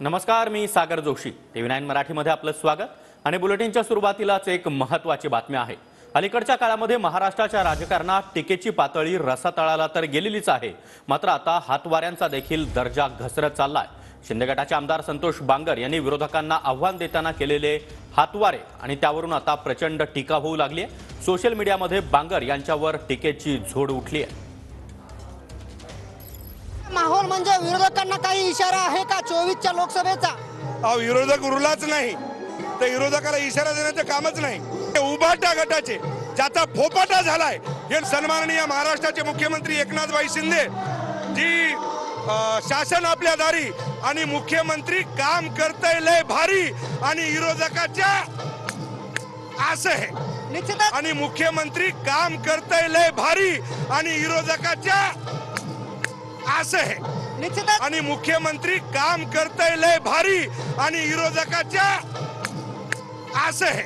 नमस्कार, मी सागर जोशी. TV9 मराठीमध्ये आपलं स्वागत. आणि बुलेटिनच्या सुरुवातीलाच एक महत्त्वाची बातमी आहे. अलीकडच्या काळामध्ये महाराष्ट्राच्या राजकारणात टीकेची पातळी रसातळाला तर गेलेलीच आहे, मात्र आता हातवाऱ्यांचा देखील दर्जा घसरत चाललाय. शिंदे गटाचे आमदार संतोष बांगर यांनी विरोधकांना आव्हान देताना केलेले हातवारे आणि त्यावरून आता प्रचंड टीका होऊ लागली आहे. सोशल मीडियामध्ये बांगर यांच्यावर टीकेची झोड उठली आहे. माहोल म्हणजे विरोधकांना काही इशारा आहे का 24च्या लोकसभेचा? विरोधक उरलाच नाही तर विरोधकाला इशारा देण्याचं कामच नाही. उभाटा गटाचे ज्याचा फोपाटा झालाय हे सन्माननीय महाराष्ट्राचे मुख्यमंत्री एकनाथभाई शिंदे जी शासन आपल्या दारी आणि मुख्यमंत्री काम करतय लय भारी आणि विरोधकाच्या असं आहे निश्चितच. आणि मुख्यमंत्री काम करतय लय भारी आणि विरोधकाच्या असं आहे निश्चितच. आणि मुख्यमंत्री काम करतय लय भारी आणि विरोधकाच्या असं आहे.